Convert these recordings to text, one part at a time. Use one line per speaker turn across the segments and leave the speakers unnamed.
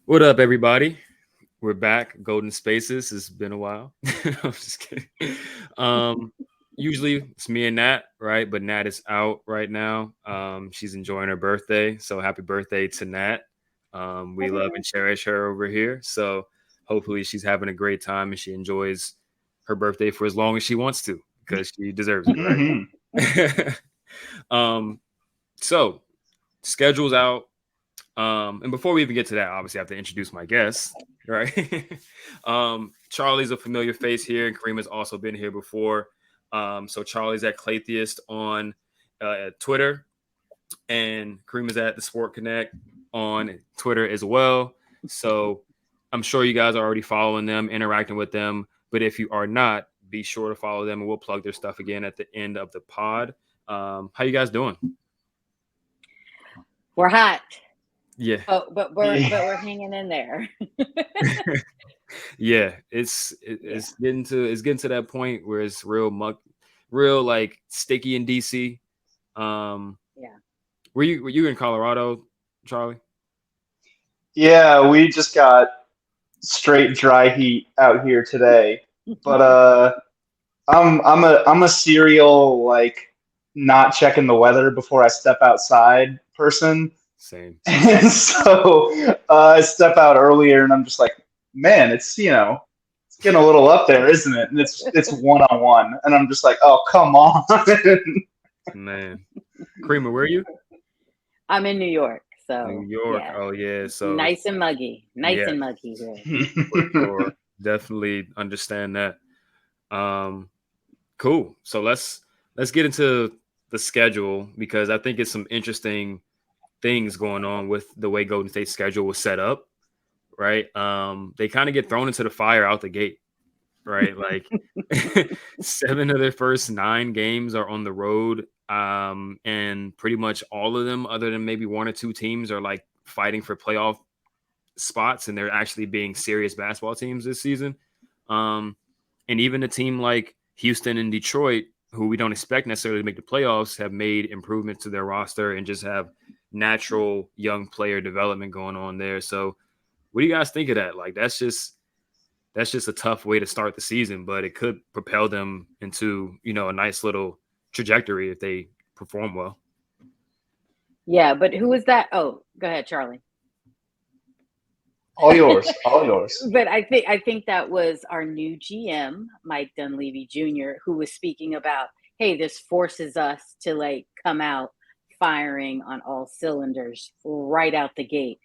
What up, everybody? We're back. Golden Spaces. It's been a while. I'm just kidding. Um, Usually it's me and Nat, right? But Nat is out right now. She's enjoying her birthday. So happy birthday to Nat. We love and cherish her over here. So hopefully she's having a great time and she enjoys her birthday for as long as she wants to because she deserves it, right? um, so schedule's out. And before we even get to that, obviously I have to introduce my guest, right? Charlie's a familiar face here, and Kariemah's also been here before. So Charlie's at Claytheist on Twitter, and Kariemah's at the Sport Connect on Twitter as well. So I'm sure you guys are already following them, interacting with them. But if you are not, be sure to follow them, and we'll plug their stuff again at the end of the pod. How you guys doing?
We're hot.
Yeah.
But we're hanging in there.
Yeah, it's getting to that point where it's real like sticky in DC.
Yeah.
Were you in Colorado, Charlie?
Yeah, we just got straight dry heat out here today. But I'm a serial like not checking the weather before I step outside person.
Same.
And so I step out earlier and I'm just like, man, it's it's getting a little up there, isn't it? And it's 1-on-1. And I'm just like, oh, come on.
Man. Kariemah, where are you?
I'm in New York. So
New York.
yeah.
Oh yeah. So
nice and muggy. Nice
Yeah.
and muggy here.
for sure. Definitely understand that. Cool. So let's get into the schedule because I think it's some interesting things going on with the way Golden State's schedule was set up, right? They kind of get thrown into the fire out the gate, right? Like 7 of their first 9 games are on the road, and pretty much all of them, other than maybe 1 or 2 teams, are like fighting for playoff spots, and they're actually being serious basketball teams this season. And even a team like Houston and Detroit, who we don't expect necessarily to make the playoffs, have made improvements to their roster and just have natural young player development going on there. So what do you guys think of that? Like that's just a tough way to start the season, but it could propel them into, a nice little trajectory if they perform well.
Yeah, but who is that? Oh, go ahead, Charlie.
All yours. All yours.
But I think that was our new GM, Mike Dunleavy Jr., who was speaking about, hey, this forces us to like come out firing on all cylinders right out the gate.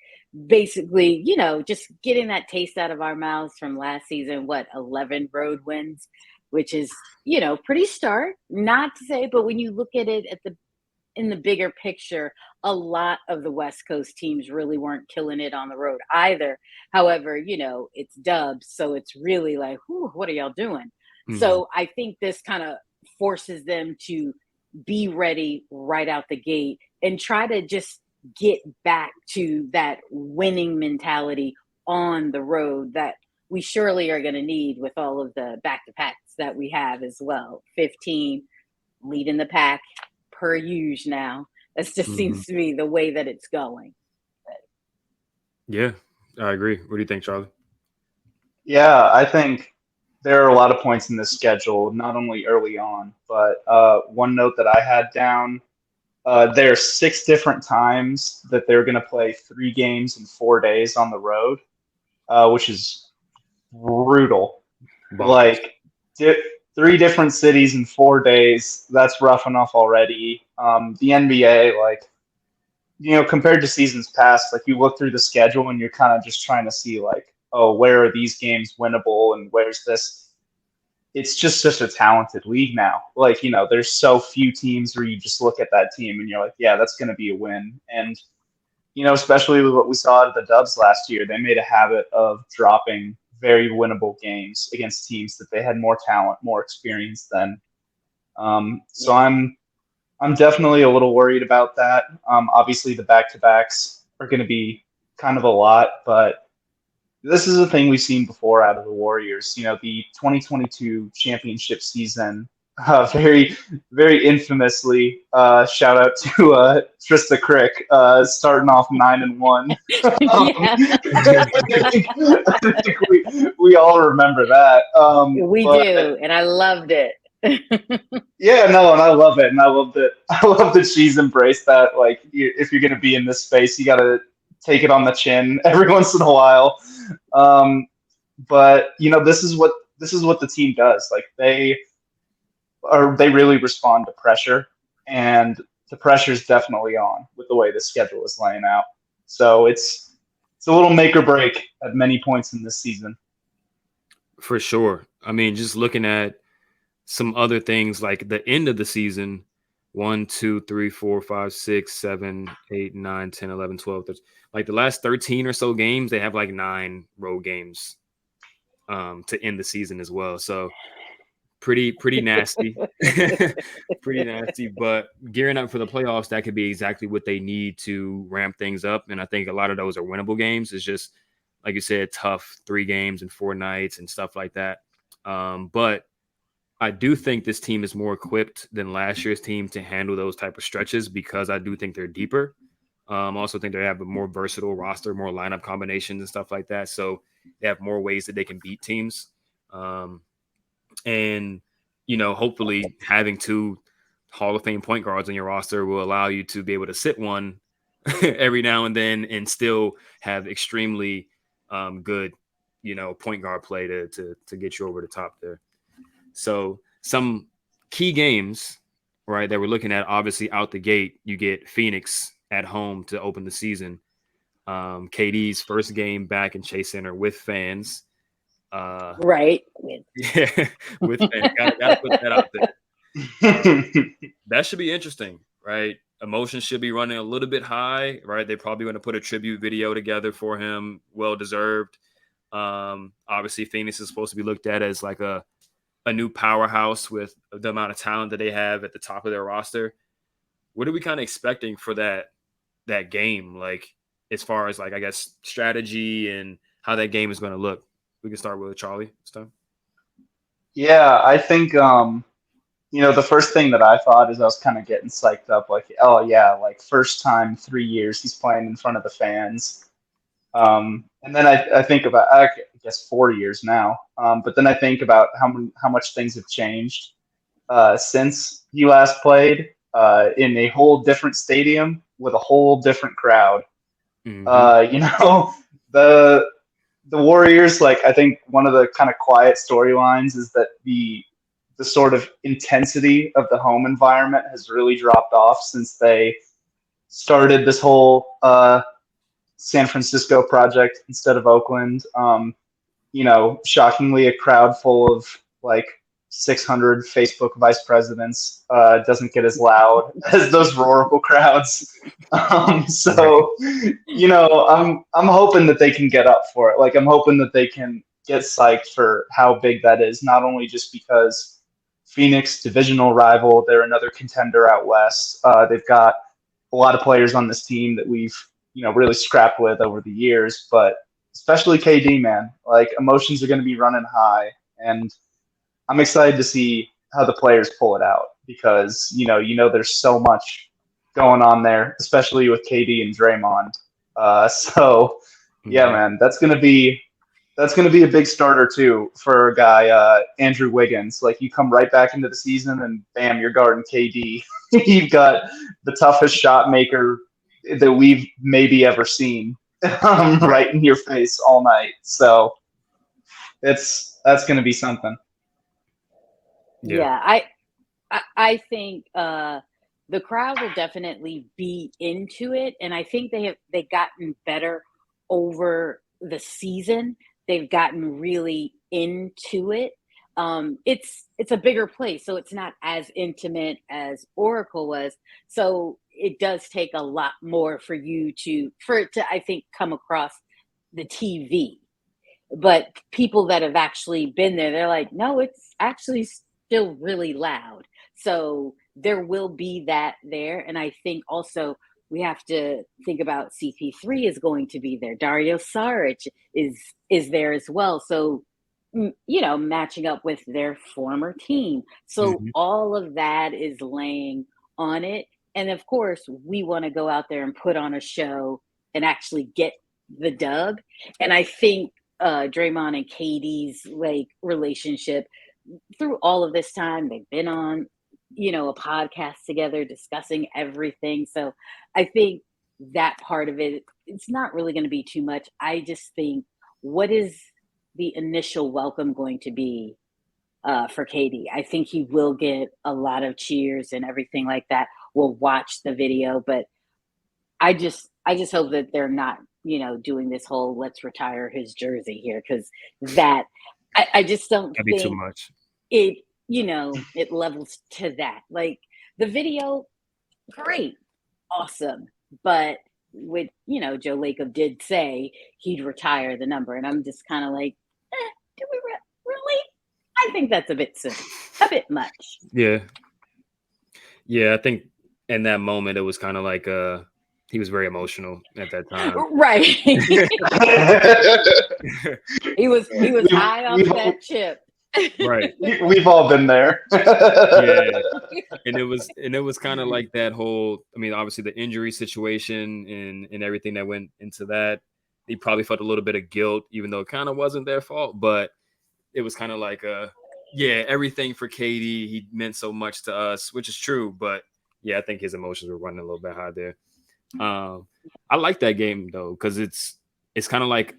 Basically, just getting that taste out of our mouths from last season, 11 road wins, which is, pretty start, not to say, but when you look at it in the bigger picture, a lot of the West Coast teams really weren't killing it on the road either. However, it's dubs, so it's really like, what are y'all doing? Mm-hmm. So I think this kind of forces them to be ready right out the gate and try to just get back to that winning mentality on the road that we surely are going to need with all of the back-to-backs that we have as well. 15 leading the pack per usual now. That just seems to me the way that it's going.
Yeah, I agree. What do you think, Charlie?
Yeah, I think there are a lot of points in this schedule, not only early on, but one note that I had down, there are 6 different times that they're going to play 3 games in 4 days on the road, which is brutal. Like 3 different cities in 4 days, that's rough enough already. The NBA, compared to seasons past, like you look through the schedule and you're kind of just trying to see like, oh, where are these games winnable and where's this? It's just such a talented league now. Like, there's so few teams where you just look at that team and you're like, yeah, that's going to be a win. And, especially with what we saw at the Dubs last year, they made a habit of dropping very winnable games against teams that they had more talent, more experience than. So I'm definitely a little worried about that. Obviously, the back-to-backs are going to be kind of a lot, but this is a thing we've seen before out of the Warriors. The 2022 championship season, very, very infamously, shout out to Trista Crick, starting off 9-1.
Yeah,
I think we all remember that.
we
But
do, and I loved it.
yeah, no, and I love it, and I love that. I love that she's embraced that. Like, if you're gonna be in this space, you gotta take it on the chin every once in a while. Um, but this is what the team does. Like they really respond to pressure, and the pressure is definitely on with the way the schedule is laying out. So it's a little make or break at many points in this season.
For sure. I mean, just looking at some other things like the end of the season, 1, 2, 3, 4, 5, 6, 7, 8, 9, 10, 11, 12. Like the last 13 or so games, they have like 9 road games to end the season as well. So pretty nasty. Pretty nasty. But gearing up for the playoffs, that could be exactly what they need to ramp things up. And I think a lot of those are winnable games. It's just, like you said, tough 3 games and 4 nights and stuff like that. But I do think this team is more equipped than last year's team to handle those type of stretches because I do think they're deeper. I also think they have a more versatile roster, more lineup combinations and stuff like that. So they have more ways that they can beat teams. And, hopefully having 2 Hall of Fame point guards on your roster will allow you to be able to sit one every now and then and still have extremely good, point guard play to get you over the top there. So some key games, right, that we're looking at, obviously out the gate, you get Phoenix at home to open the season. KD's first game back in Chase Center with fans.
Right.
Yeah, with fans. Gotta put that out there. That should be interesting, right? Emotions should be running a little bit high, right? They're probably going to put a tribute video together for him. Well deserved. Obviously, Phoenix is supposed to be looked at as like a new powerhouse with the amount of talent that they have at the top of their roster. What are we kind of expecting for that game? Like, as far as like, I guess, strategy and how that game is going to look. We can start with Charlie this time.
Yeah, I think the first thing that I thought is I was kind of getting psyched up, like, oh yeah, like first time 3 years he's playing in front of the fans. And then I think about, I guess, 4 years now. But then I think about how much things have changed since he last played in a whole different stadium with a whole different crowd. The Warriors, like, I think one of the kind of quiet storylines is that the sort of intensity of the home environment has really dropped off since they started this whole San Francisco project instead of Oakland. Shockingly, a crowd full of like 600 Facebook vice presidents doesn't get as loud as those roarable crowds. So, I'm hoping that they can get up for it. Like, I'm hoping that they can get psyched for how big that is, not only just because Phoenix, divisional rival, they're another contender out west. They've got a lot of players on this team that we've really scrapped with over the years, but especially KD, man. Like, emotions are going to be running high, and I'm excited to see how the players pull it out because there's so much going on there, especially with KD and Draymond. So yeah, man, that's gonna be a big starter too for a guy Andrew Wiggins. Like, you come right back into the season and bam, you're guarding KD. You've got the toughest shot maker that we've maybe ever seen right in your face all night. So that's going to be something.
Yeah, I think the crowd will definitely be into it, and I think they've gotten better over the season. They've gotten really into it. It's a bigger place, so it's not as intimate as Oracle was. So it does take a lot more for it to, I think, come across the TV. But people that have actually been there, they're like, no, it's actually still really loud. So there will be that there. And I think also we have to think about CP3 is going to be there. Dario Saric is there as well. So matching up with their former team. So
Mhm.
all of that is laying on it. And of course, we want to go out there and put on a show and actually get the dub. And I think Draymond and Katie's like relationship through all of this time, they've been on, a podcast together discussing everything. So I think that part of it, it's not really going to be too much. I just think, what is the initial welcome going to be for Katie? I think he will get a lot of cheers and everything like that. We'll watch the video, but I just hope that they're not, doing this whole let's retire his jersey here, because that I just don't
That'd be too
think
much.
it, it levels to that. Like the video, great, awesome. But with, Joe Lacob did say he'd retire the number. And I'm just kind of like, do we really? I think that's a bit soon, a bit much.
Yeah. Yeah, I think in that moment it was kind of like he was very emotional at that time.
Right. he was high off that chip.
Right.
We've all been there.
Yeah. And it was kind of like that whole, I mean, obviously the injury situation and everything that went into that. He probably felt a little bit of guilt, even though it kind of wasn't their fault, but it was kind of like everything for Katie. He meant so much to us, which is true, but yeah, I think his emotions were running a little bit high there. I like that game though, because it's kind of like,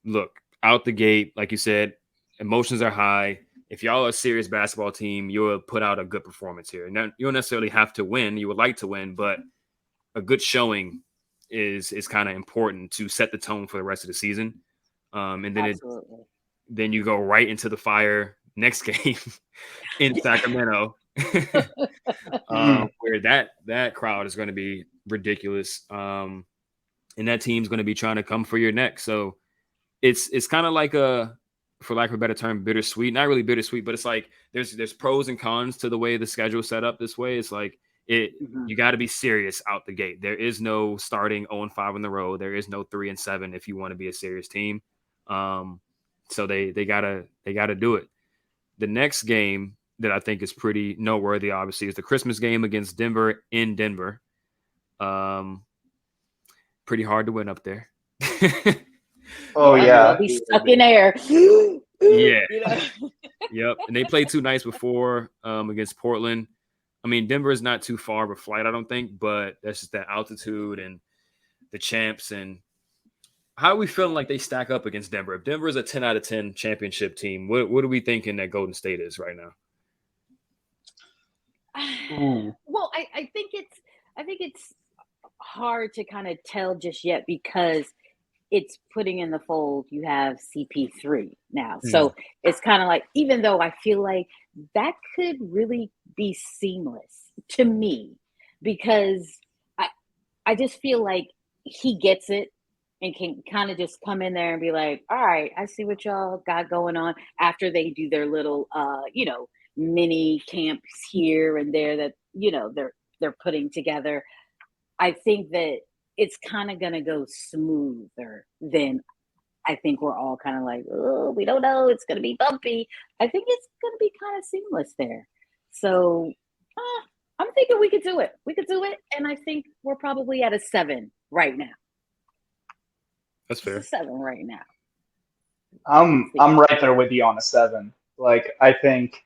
look, out the gate, like you said, emotions are high. If y'all are a serious basketball team, you'll put out a good performance here. Now, you don't necessarily have to win. You would like to win, but a good showing is kind of important to set the tone for the rest of the season. And then then you go right into the fire next game in Sacramento, where that crowd is going to be ridiculous. And that team's going to be trying to come for your neck. So it's kind of like for lack of a better term, bittersweet. Not really bittersweet, but it's like there's pros and cons to the way the schedule is set up this way. It's like you got to be serious out the gate. There is no starting 0-5 on the road. There is no 3-7 if you want to be a serious team. So they gotta do it. The next game that I think is pretty noteworthy, obviously, is the Christmas game against Denver in Denver. Pretty hard to win up there.
Oh yeah,
they'll be stuck in air.
Yeah. Yep. And they played 2 nights before against Portland. I mean, Denver is not too far of a flight, I don't think, but that's just that altitude and the champs. And how are we feeling like they stack up against Denver? If Denver is a 10 out of 10 championship team, what are we thinking that Golden State is right now?
Well, I think it's hard to kind of tell just yet, because it's putting in the fold, you have CP3 now. So it's kind of like, even though I feel like that could really be seamless to me, because I just feel like he gets it and can kind of just come in there and be like, all right, I see what y'all got going on, after they do their little mini camps here and there that they're putting together. I think that it's kind of going to go smoother than I think we're all kind of like, oh, we don't know, it's going to be bumpy. I think it's going to be kind of seamless there. So I'm thinking we could do it. And I think we're probably at a 7 right now.
That's fair.
It's a 7 right now.
I'm right there with you on a 7. Like, I think,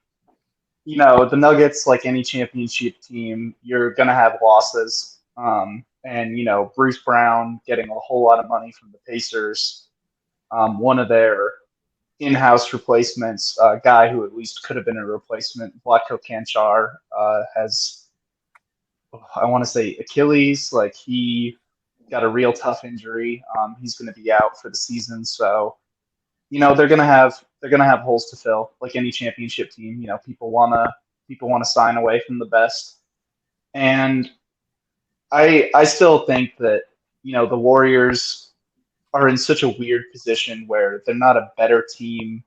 the Nuggets, like any championship team, you're gonna have losses. And Bruce Brown getting a whole lot of money from the Pacers. One of their in-house replacements, a guy who at least could have been a replacement, Vlatko Cancar, has, I want to say, Achilles. Like, he got a real tough injury. He's going to be out for the season. So, they're gonna have holes to fill, like any championship team. People wanna sign away from the best, and I still think that the Warriors are in such a weird position where they're not a better team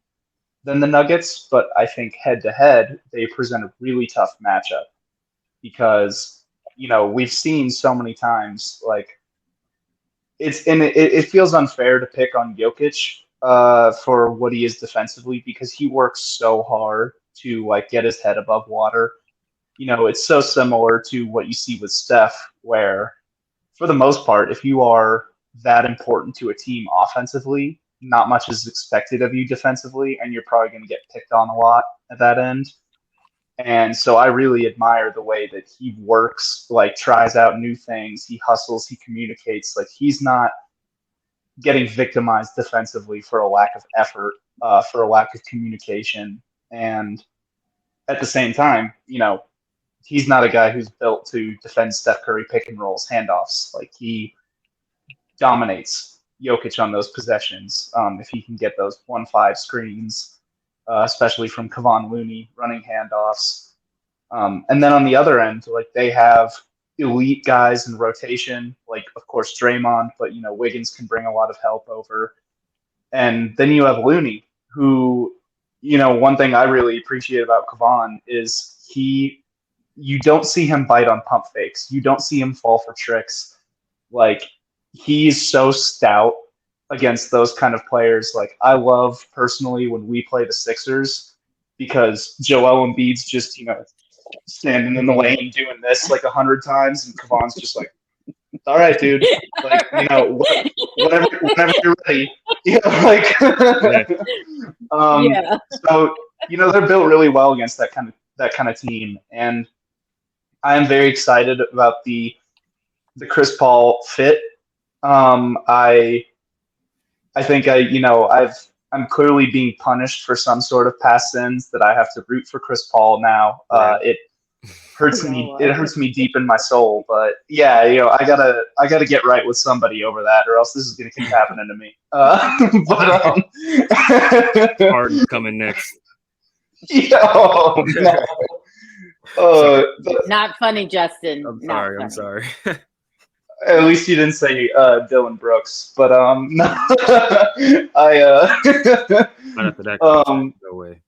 than the Nuggets, but I think head to head they present a really tough matchup, because we've seen so many times, like, it feels unfair to pick on Jokic, for what he is defensively because he works so hard to like get his head above water. You know, it's so similar to what you see with Steph, where for the most part, if you are that important to a team offensively, not much is expected of you defensively, and you're probably going to get picked on a lot at that end. And so I really admire the way that he works, like tries out new things, he hustles, he communicates. Like he's not getting victimized defensively for a lack of effort, for a lack of communication. And at the same time, you know, he's not a guy who's built to defend Steph Curry pick and rolls, handoffs. Like he dominates Jokic on those possessions if he can get those 1-5 screens, especially from Kevon Looney running handoffs. And then on the other end, like they have elite guys in rotation, like of course Draymond, but you know Wiggins can bring a lot of help over. And then you have Looney, who, you know, one thing I really appreciate about Kevon is you don't see him bite on pump fakes. You don't see him fall for tricks. Like he's so stout against those kind of players. Like I love personally when we play the Sixers because Joel Embiid's just, you know, standing in the lane doing this like 100 times, and Kevon's just like, all right, dude, like, you know, whenever you're ready, you know, like, so, you know, they're built really well against that kind of team, and I am very excited about the Chris Paul fit. I think I'm clearly being punished for some sort of past sins that I have to root for Chris Paul now. It hurts me. It hurts me deep in my soul. But yeah, you know, I gotta get right with somebody over that, or else this is gonna keep happening to me.
Harden's coming next.
Yo, no.
Not funny, Justin.
I'm sorry.
At least you didn't say Dylan Brooks, but no,
no way.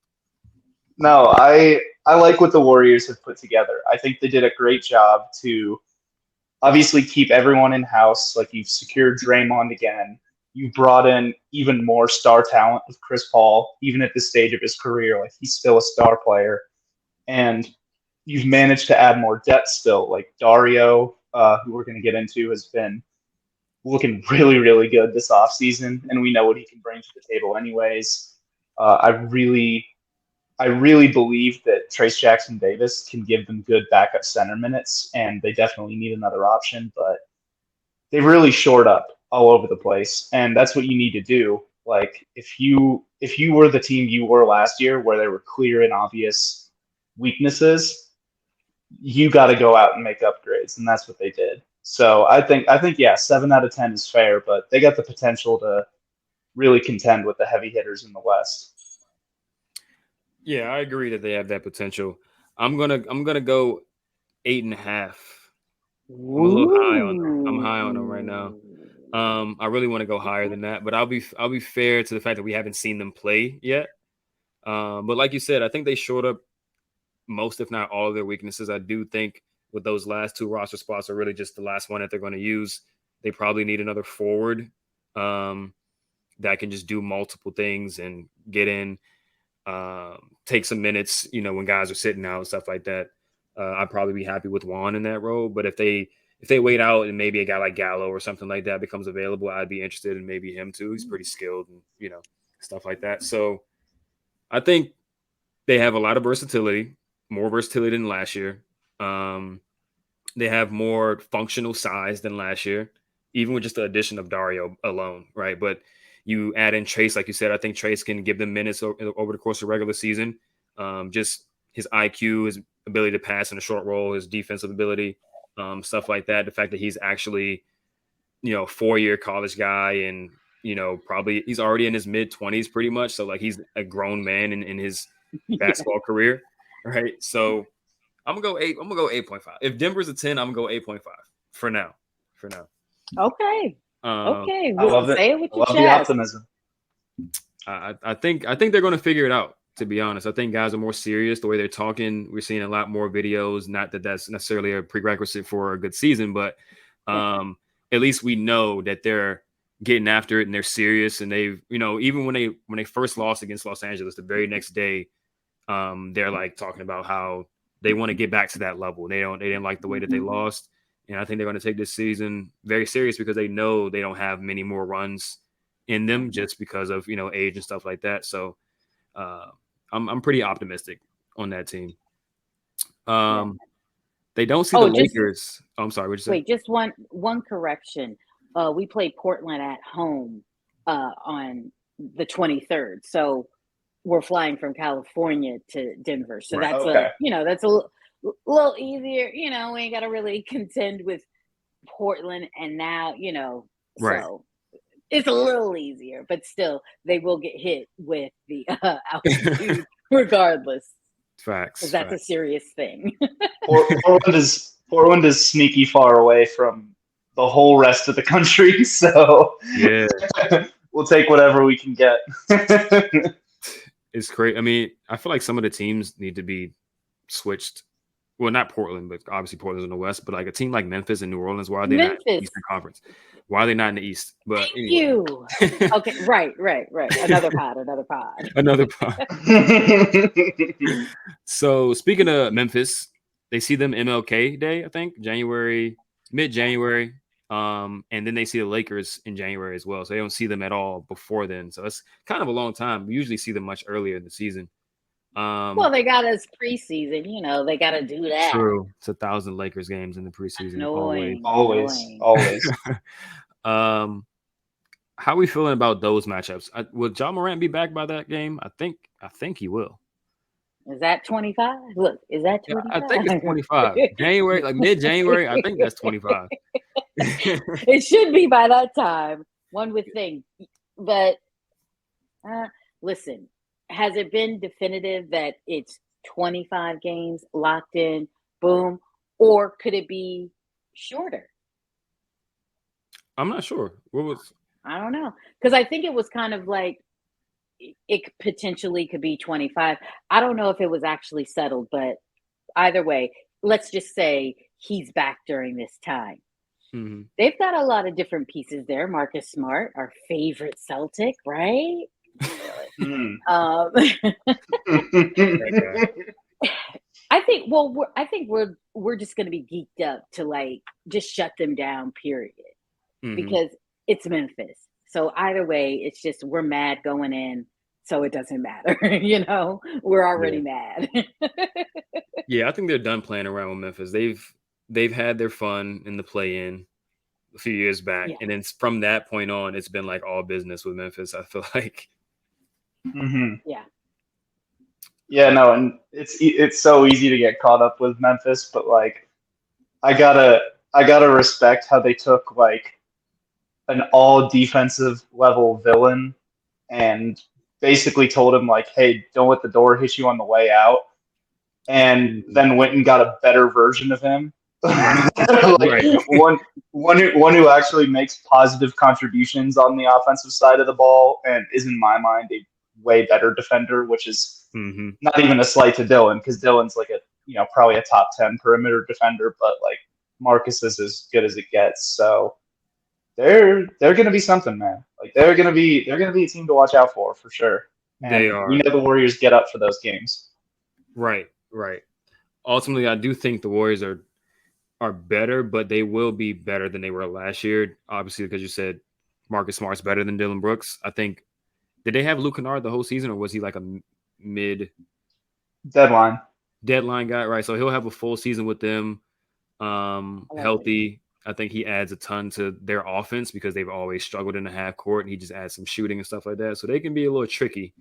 No, I like what the Warriors have put together. I think they did a great job to obviously keep everyone in house. Like you've secured Draymond again. You brought in even more star talent with Chris Paul, even at this stage of his career. Like he's still a star player, and you've managed to add more depth still. Like Dario, who we're going to get into, has been looking really, really good this offseason, and we know what he can bring to the table anyways. I really believe that Trace Jackson Davis can give them good backup center minutes, and they definitely need another option, but they've really shored up all over the place, and that's what you need to do. Like if you were the team you were last year where there were clear and obvious weaknesses, you got to go out and make upgrades, and that's what they did. So I think yeah, 7 out of 10 is fair, but they got the potential to really contend with the heavy hitters in the West.
Yeah, I agree that they have that potential. I'm gonna go 8.5. I'm a little high on them. I'm high on them right now. I really want to go higher than that, but I'll be fair to the fact that we haven't seen them play yet. But like you said, I think they showed up most, if not all, of their weaknesses. I do think with those last 2 roster spots are really just the last one that they're going to use. They probably need another forward that can just do multiple things and get in, take some minutes, you know, when guys are sitting out and stuff like that. I'd probably be happy with Juan in that role. But if they wait out and maybe a guy like Gallo or something like that becomes available, I'd be interested in maybe him too. He's pretty skilled and, you know, stuff like that. So I think they have a lot of versatility, more versatility than last year. They have more functional size than last year, even with just the addition of Dario alone, right? But you add in Trace, like you said, I think Trace can give them minutes over the course of regular season. Just his IQ, his ability to pass in a short roll, his defensive ability, stuff like that. The fact that he's actually, you know, 4-year college guy, and, you know, probably he's already in his mid-20s pretty much. So like he's a grown man in his basketball career, right? So I'm gonna go 8. I'm gonna go 8.5. If Denver's a 10, I'm gonna go 8.5 for now.
Okay. Okay.
I love it.
Say it with your
chest.
The
optimism.
I think they're going to figure it out, to be honest. I think guys are more serious the way they're talking. We're seeing a lot more videos. Not that that's necessarily a prerequisite for a good season, but at least we know that they're getting after it and they're serious. And they've, even when they first lost against Los Angeles, the very next day, they're like talking about how they want to get back to that level. They didn't like the way that they lost. And I think they're going to take this season very serious because they know they don't have many more runs in them just because of, age and stuff like that. So I'm pretty optimistic on that team. They don't see the Lakers. I'm sorry. What you say?
Wait, just one correction. We play Portland at home on the 23rd. So we're flying from California to Denver. So that's that's a little easier. We ain't got to really contend with Portland. And now, so it's a little easier, but still they will get hit with the altitude regardless.
Facts.
Because that's a serious thing.
Portland is sneaky far away from the whole rest of the country, so
yeah,
we'll take whatever we can get.
It's great. I mean, I feel like some of the teams need to be switched. Well, not Portland, but obviously Portland's in the West. But like a team like Memphis and New Orleans, why are they not in the Eastern Conference? Why are they not in the East? But
anyway. Okay, right. Another pod.
So speaking of Memphis, they see them MLK Day, I think, mid-January. And then they see the Lakers in January as well. So they don't see them at all before then. So it's kind of a long time. We usually see them much earlier in the season.
Well, they got us preseason. They got to do that.
True. It's 1,000 Lakers games in the preseason.
Always.
How are we feeling about those matchups? Will Ja Morant be back by that game? I think he will.
Is that 25? Look, is that 25?
Yeah, I think it's 25. January, like mid-January, I think that's 25.
It should be by that time, one would think. But listen, has it been definitive that it's 25 games locked in, boom, or could it be shorter?
I'm not sure.
I don't know. Because I think it was kind of like it potentially could be 25. I don't know if it was actually settled, but either way, let's just say he's back during this time.
Mm-hmm.
They've got a lot of different pieces there. Marcus Smart, our favorite Celtic, right? I think we're just going to be geeked up to like just shut them down, period.
Mm-hmm.
Because it's Memphis. So either way, it's just we're mad going in, so it doesn't matter. We're already mad.
Yeah, I think they're done playing around with Memphis. They've had their fun in the play-in a few years back, and then from that point on, it's been like all business with Memphis. I feel like.
Mm-hmm.
Yeah.
Yeah, no, and it's so easy to get caught up with Memphis, but like, I gotta respect how they took like an all defensive level villain and basically told him like, hey, don't let the door hit you on the way out, and then went and got a better version of him. One who actually makes positive contributions on the offensive side of the ball and is in my mind a way better defender, which is not even a slight to Dylan, because Dylan's like probably a top 10 perimeter defender, but like Marcus is as good as it gets. So they're going to be something, man. Like they're going to be a team to watch out for sure. And
they are.
We know the Warriors get up for those games.
Right. Ultimately, I do think the Warriors are better, but they will be better than they were last year. Obviously, because you said Marcus Smart's better than Dylan Brooks. I think, did they have Luke Kennard the whole season, or was he like a mid
deadline
guy? Right. So he'll have a full season with them, healthy. I think he adds a ton to their offense because they've always struggled in the half court, and he just adds some shooting and stuff like that. So they can be a little tricky.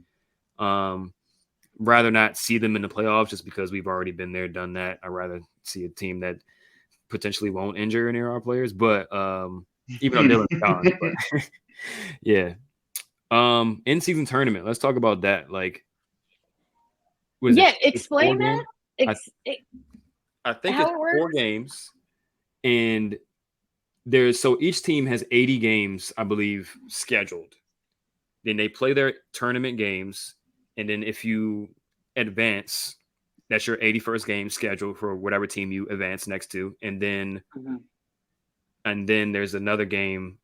Rather not see them in the playoffs just because we've already been there, done that. I'd rather see a team that potentially won't injure any of our players, but even though Dylan's gone, but yeah. In-season tournament. Let's talk about that. Like,
explain that.
I think it's 4 games, and so each team has 80 games, I believe, scheduled. Then they play their tournament games, and then if you advance, that's your 81st game scheduled for whatever team you advance next to, and then there's another game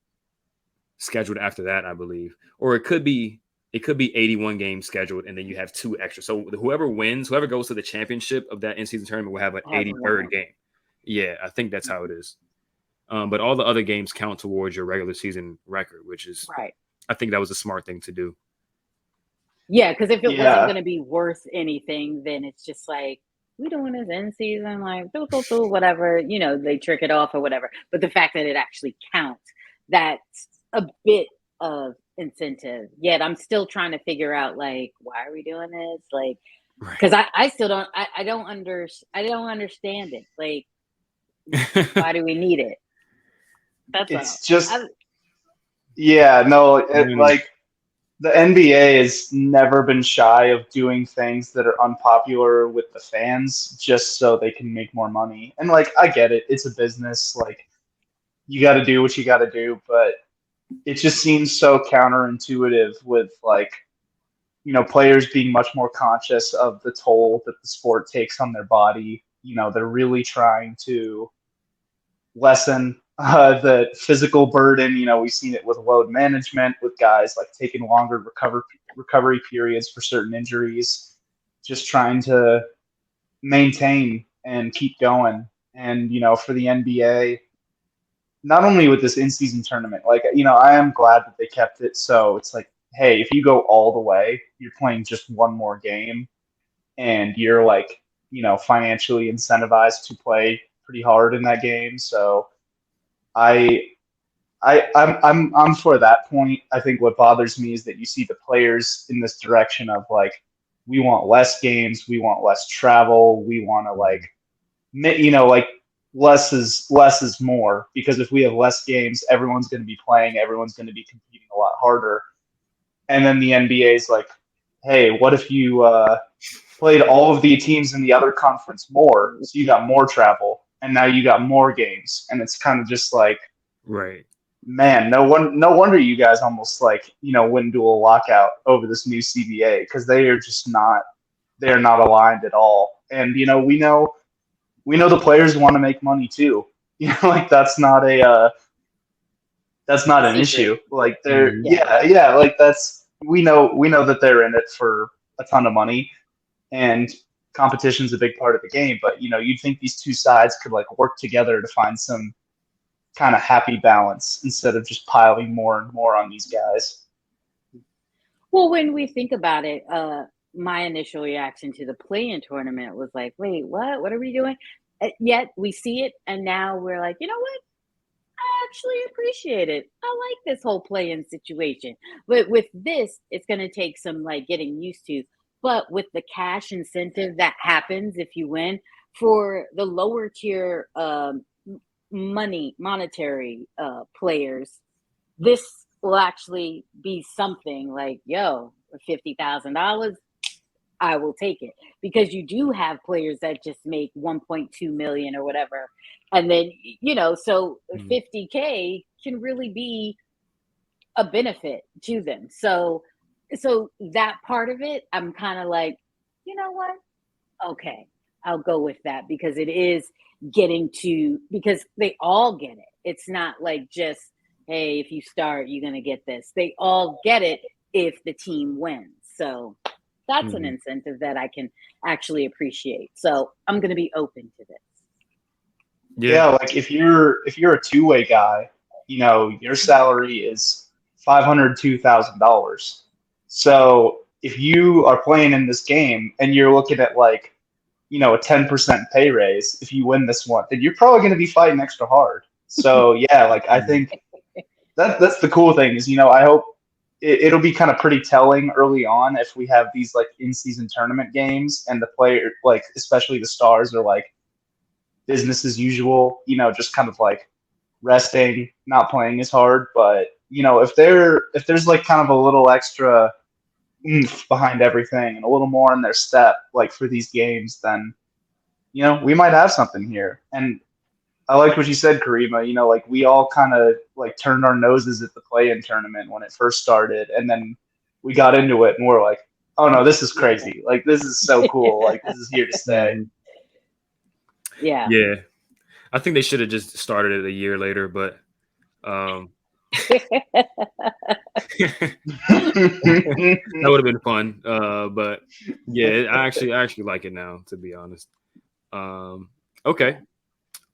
scheduled after that, I believe, or it could be 81 games scheduled, and then you have 2 extra. So whoever goes to the championship of that in-season tournament will have an 83rd game. Yeah, I think that's how it is. But all the other games count towards your regular season record, which is
right.
I think that was a smart thing to do.
Yeah, because if it wasn't going to be worth anything, then it's just like, we doing this in season, like whatever, they trick it off or whatever. But the fact that it actually counts, that's a bit of incentive. Yet I'm still trying to figure out, like, why are we doing this? Like, because I still don't, I don't understand it. Like, why do we need it? That's
it's just, like, the NBA has never been shy of doing things that are unpopular with the fans just so they can make more money. And, like, I get it. It's a business. Like, you got to do what you got to do. But it just seems so counterintuitive with, like, players being much more conscious of the toll that the sport takes on their body. They're really trying to lessen the physical burden. We've seen it with load management, with guys like taking longer recovery periods for certain injuries, just trying to maintain and keep going. And, for the NBA, not only with this in-season tournament, like, I am glad that they kept it. So it's like, hey, if you go all the way, you're playing just one more game and you're like, financially incentivized to play pretty hard in that game. So I'm for that point. I think what bothers me is that you see the players in this direction of, like, we want less games, we want less travel, we want to, like, like, less is more, because if we have less games, everyone's going to be playing, everyone's going to be competing a lot harder. And then the NBA is like, hey, what if you played all of the teams in the other conference more, so you got more travel, and now you got more games, and it's kind of just like,
right,
man, no wonder you guys almost, like, went into a lockout over this new CBA, because they're not aligned at all. And we know the players want to make money too. Like, that's not an issue. Like, they're like, that's, we know that they're in it for a ton of money, and competition's a big part of the game. But you'd think these two sides could, like, work together to find some kind of happy balance instead of just piling more and more on these guys.
Well, when we think about it, my initial reaction to the play-in tournament was like, wait, what are we doing? Yet we see it, and now we're like, you know what? I actually appreciate it. I like this whole play-in situation. But with this, it's going to take some, like, getting used to. But with the cash incentive that happens if you win, for the lower tier monetary players, this will actually be something like, yo, $50,000, I will take it, because you do have players that just make 1.2 million or whatever, and then so $50K can really be a benefit to them. So that part of it, I'm kind of like, you know what? Okay, I'll go with that, because it is getting to, because they all get it. It's not like just, hey, if you start, you're gonna get this. They all get it if the team wins. So that's an incentive that I can actually appreciate. So I'm gonna be open to this.
Yeah, like, if you're a two-way guy, your salary is $502,000. So if you are playing in this game and you're looking at, like, a 10% pay raise if you win this one, then you're probably going to be fighting extra hard. So yeah, like, I think that's the cool thing is, I hope it'll be kind of pretty telling early on if we have these, like, in-season tournament games and the player, like, especially the stars, are like business as usual, just kind of like resting, not playing as hard. But if there's, like, kind of a little extra oomph behind everything and a little more in their step, like, for these games, then we might have something here. And I like what you said, Kariemah. Like, we all kind of, like, turned our noses at the play-in tournament when it first started, and then we got into it and we're like, oh no, this is crazy. Like, this is so cool. Like, this is here to stay.
Yeah.
I think they should have just started it a year later, but That would have been fun. But yeah, I actually like it now, to be honest. Okay,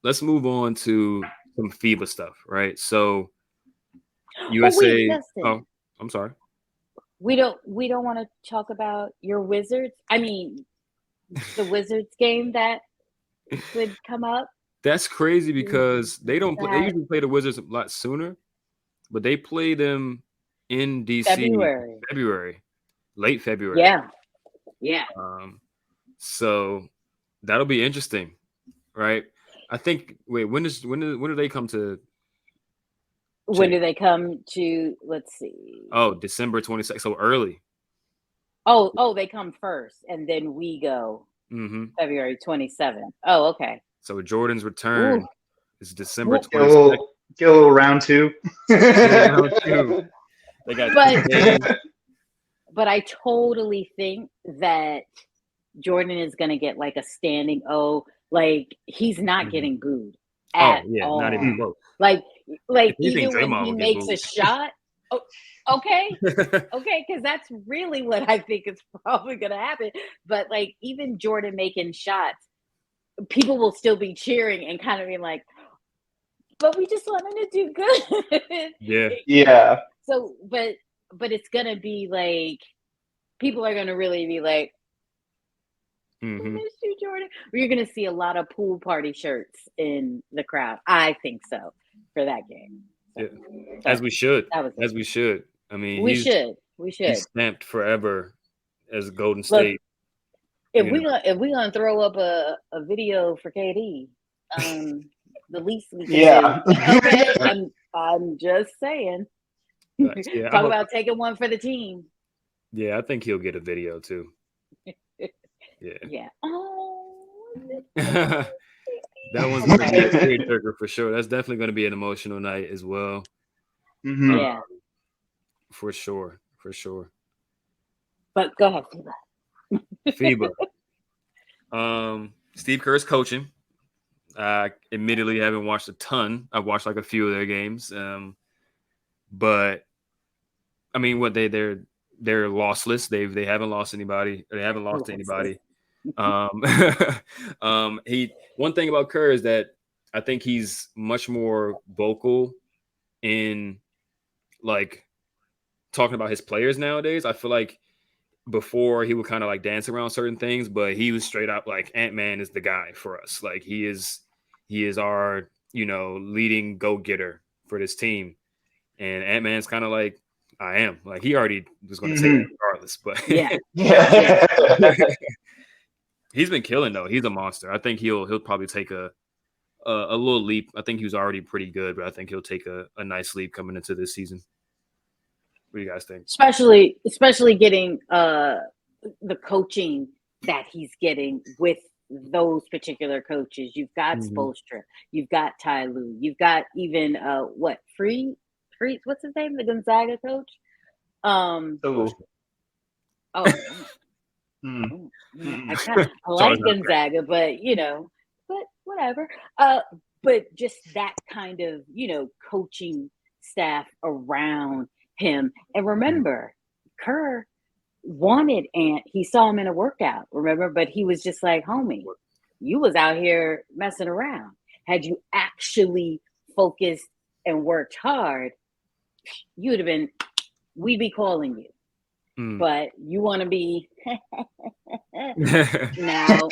let's move on to some FIBA stuff, right? So
Oh wait,
USA. Oh,
Justin.
I'm sorry.
We don't want to talk about your Wizards. I mean, the Wizards game that would come up.
That's crazy
Is
because they don't play. They
that
usually play the Wizards a lot sooner, but they play them in DC
February?
February, late February.
Yeah, yeah.
Um, so that'll be interesting, right? I think. Wait, when do they come to
When
Chase?
do they come to? Let's see.
Oh, December 22nd. So early.
Oh, they come first, and then we go
Hmm.
February 27th. Oh, okay.
So Jordan's
Ooh,
return is December
well,
Get a
22nd.
little round two.
Round two. They got
but
2 days.
but I totally think that Jordan is going to get like a standing O. Like he's not
Mhm.
getting booed
Oh
at
yeah, not even
all.
close.
Like
If anything,
even when
Draymond
he
will get
makes a
booed.
shot, oh, okay, okay, because that's really what I think is probably going to happen. But like even Jordan making shots, people will still be cheering and kind of being like, "But we just want him to do good."
Yeah.
Yeah.
So, but it's gonna be like people are gonna really be like, "We
Hmm.
miss you, Jordan." You're gonna see a lot of pool party shirts in the crowd. I think so for that game. So,
Yeah. As
but
we should.
that was it.
As we should. I mean,
We should. We
he's
should.
stamped forever as Golden
Look,
State.
if
You
we
know.
gonna if we gonna throw up a video for KD, the least we can do.
Yeah.
Okay, I'm just saying.
Facts. Yeah, I
Talk
hope.
about taking one for the team.
Yeah, I think he'll get a video too. Yeah.
Yeah. Oh,
That one's gonna be a
okay.
tearjerker for sure. That's definitely gonna be an emotional night as well.
Hmm.
Uh,
Yeah.
for sure. For sure.
But go ahead, Fiba.
FIBA. Steve Kerr's coaching. I admittedly haven't watched a ton. I've watched like a few of their games. But I mean, what they're lossless. They haven't lost anybody. They haven't lost to anybody. Um, he one thing about Kerr is that I think he's much more vocal in like talking about his players nowadays. I feel like before he would kind of like dance around certain things, but he was straight up like Ant-Man is the guy for us. Like he is our, leading go-getter for this team. And Ant-Man's kind of like, I am. Like he already was going to say
Hmm.
that regardless, but
Yeah.
Yeah.
he's been killing though. He's a monster. I think he'll probably take a little leap. I think he was already pretty good, but I think he'll take a nice leap coming into this season. What do you guys think?
Especially getting the coaching that he's getting with those particular coaches. You've got
Mhm.
Spoelstra, you've got Ty Lue, you've got even Free what's his name? The Gonzaga coach?
Oh.
Oh,
Mm.
I
Charlie
like
Cummings.
Gonzaga, but but whatever. But just that kind of coaching staff around him. And remember, Kerr wanted Ant. He saw him in a workout. Remember, but he was just like, "Homie, you was out here messing around. Had you actually focused and worked hard, you'd have been. We'd be calling you."
Mm.
But you want to be now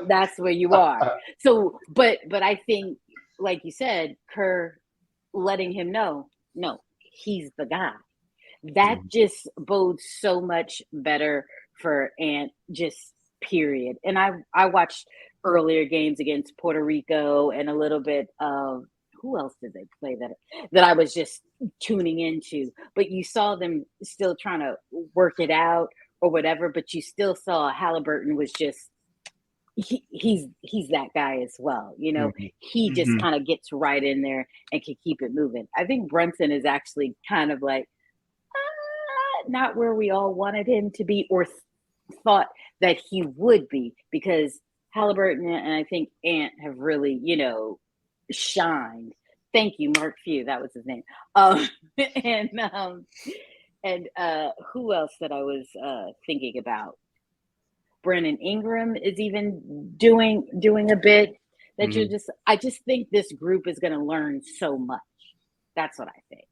that's where you are. So but I think like you said, Kerr letting him know, no, he's the guy. That just bodes so much better for Ant, just period. And I watched earlier games against Puerto Rico and a little bit of who else did they play that I was just tuning into. But you saw them still trying to work it out or whatever. But you still saw Halliburton was just he's that guy as well.
Mhm.
He just
Mhm.
kind of gets right in there and can keep it moving. I think Brunson is actually kind of like not where we all wanted him to be or thought that he would be because Halliburton and I think Ant have really, shined Thank you, Mark Few. That was his name. Um, and who else that I was thinking about? Brandon Ingram is even doing a bit. That you're just. I just think this group is going to learn so much. That's what I think